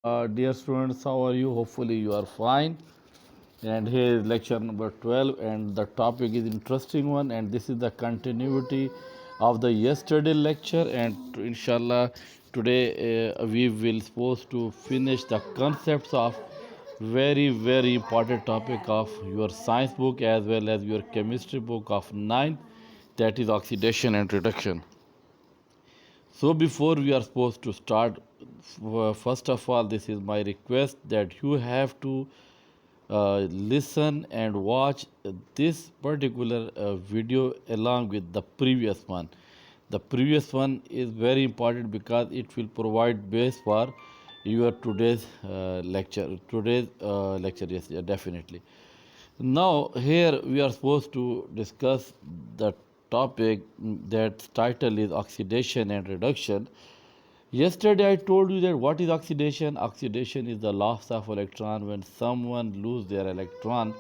Dear students, how are you? Hopefully, you are fine. And here is lecture number 12, and the topic is interesting one. And this is the continuity of the yesterday lecture. And inshallah, today we will supposed to finish the concepts of very important topic of your science book as well as your chemistry book of 9, that is oxidation and reduction. So before we are supposed to start, first of all, this is my request that you have to listen and watch this particular video along with the previous one. The previous one is very important because it will provide base for your today's lecture. Today's lecture, yes, yeah, definitely. Now, here we are supposed to discuss the topic that title is oxidation and reduction. Yesterday I told you that what is oxidation? Oxidation is the loss of electron when someone lose their electron.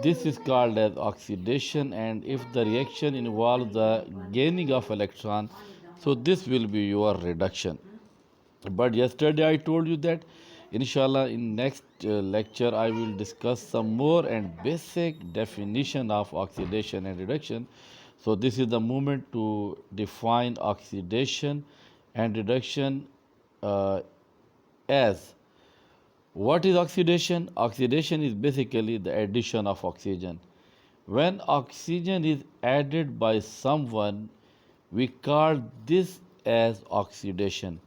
This is called as oxidation, and if the reaction involves the gaining of electron, so this will be your reduction. But yesterday I told you that inshallah in next lecture I will discuss some more and basic definition of oxidation and reduction. So this is the moment to define oxidation and reduction uh, as. What is oxidation? Oxidation is basically the addition of oxygen. When oxygen is added by someone, we call this as oxidation.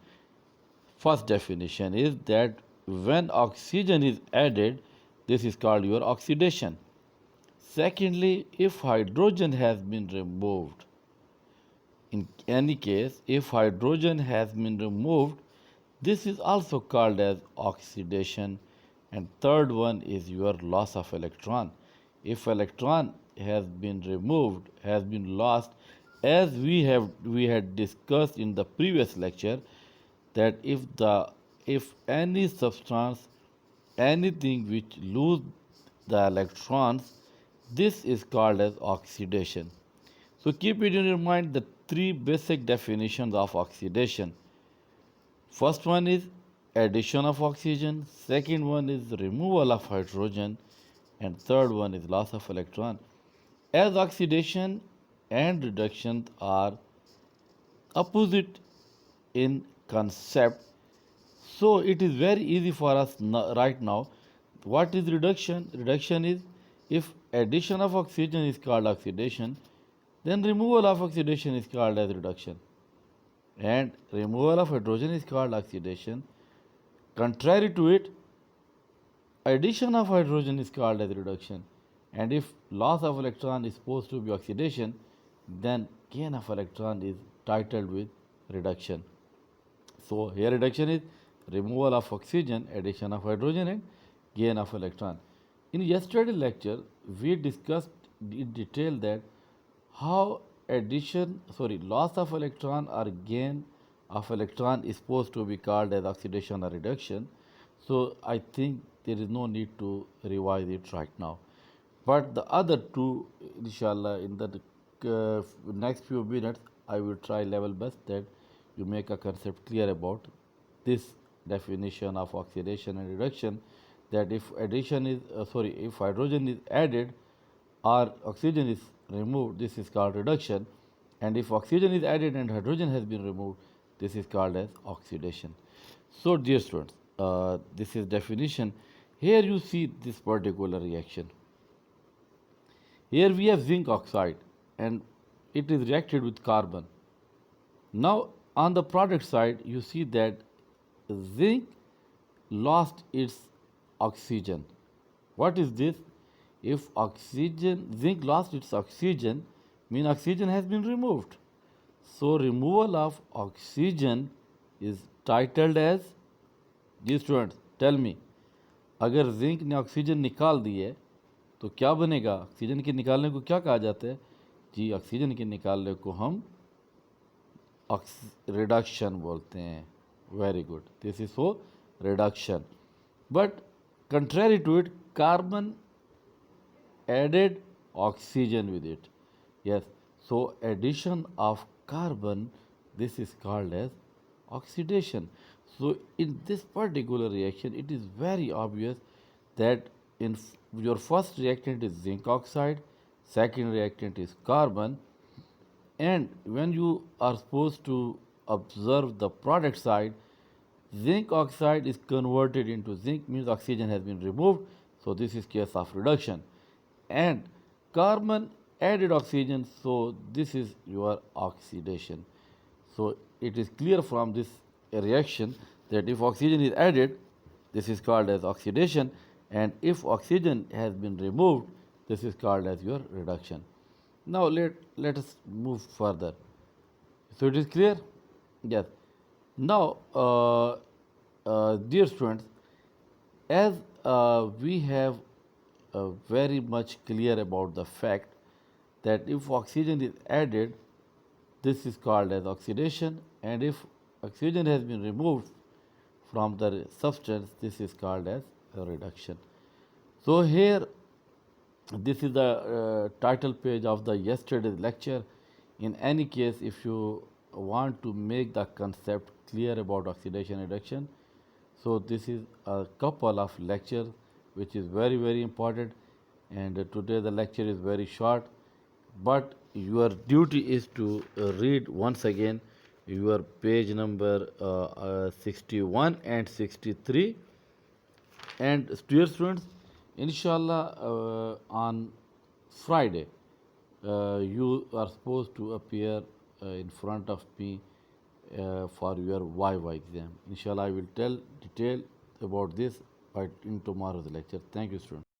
First definition is that when oxygen is added, this is called your oxidation. Secondly, if hydrogen has been removed, in any case, if hydrogen has been removed, this is also called as oxidation. And third one is your loss of electron. If electron has been removed, has been lost, as we had discussed in the previous lecture, that if any substance, anything which lose the electrons, this is called as oxidation. So keep it in your mind the three basic definitions of oxidation. First one is addition of oxygen, second one is removal of hydrogen, and third one is loss of electron. As oxidation and reduction are opposite in concept, so it is very easy for us right now. What is reduction? Reduction is if addition of oxygen is called oxidation, then removal of oxidation is called as reduction. And removal of hydrogen is called oxidation. Contrary to it, addition of hydrogen is called as reduction. And if loss of electron is supposed to be oxidation, then gain of electron is titled with reduction. So here reduction is removal of oxygen, addition of hydrogen, and gain of electron. In yesterday lecture, we discussed in detail that how loss of electron or gain of electron is supposed to be called as oxidation or reduction. So I think there is no need to revise it right now. But the other two, inshallah, in the next few minutes, I will try level best that you make a concept clear about this definition of oxidation and reduction. That if if hydrogen is added or oxygen is removed, this is called reduction. And if oxygen is added and hydrogen has been removed, this is called as oxidation. So, dear students, this is definition. Here you see this particular reaction. Here we have zinc oxide and it is reacted with carbon. Now on the product side you see that zinc lost its oxygen. What is this? If zinc lost its oxygen, mean oxygen has been removed. So removal of oxygen is titled as, जी students tell me, अगर zinc ने oxygen निकाल दी है तो क्या बनेगा? Oxygen के निकालने को क्या कहा जाता है जी? ऑक्सीजन के निकालने को हम रिडक्शन बोलते हैं. Very good, this is for reduction. But contrary to it, carbon added oxygen with it. Yes, so addition of carbon, this is called as oxidation. So in this particular reaction, it is very obvious that your first reactant is zinc oxide, second reactant is carbon, and when you are supposed to observe the product side, zinc oxide is converted into zinc, means oxygen has been removed. So this is case of reduction. And carbon added oxygen, so this is your oxidation. So it is clear from this reaction that if oxygen is added, this is called as oxidation, and if oxygen has been removed, this is called as your reduction. Now let us move further. So it is clear? Yes. Now, dear students, as we have very much clear about the fact that if oxygen is added, this is called as oxidation, and if oxygen has been removed from the substance, this is called as a reduction. So here, this is the title page of the yesterday's lecture. In any case, if you want to make the concept clear about oxidation reduction, so this is a couple of lectures which is very important, and today the lecture is very short, but your duty is to read once again your page number 61 and 63. And dear students, inshallah, on Friday, you are supposed to appear in front of me for your YY exam. Inshallah, I will tell detail about this in tomorrow's lecture. Thank you, students.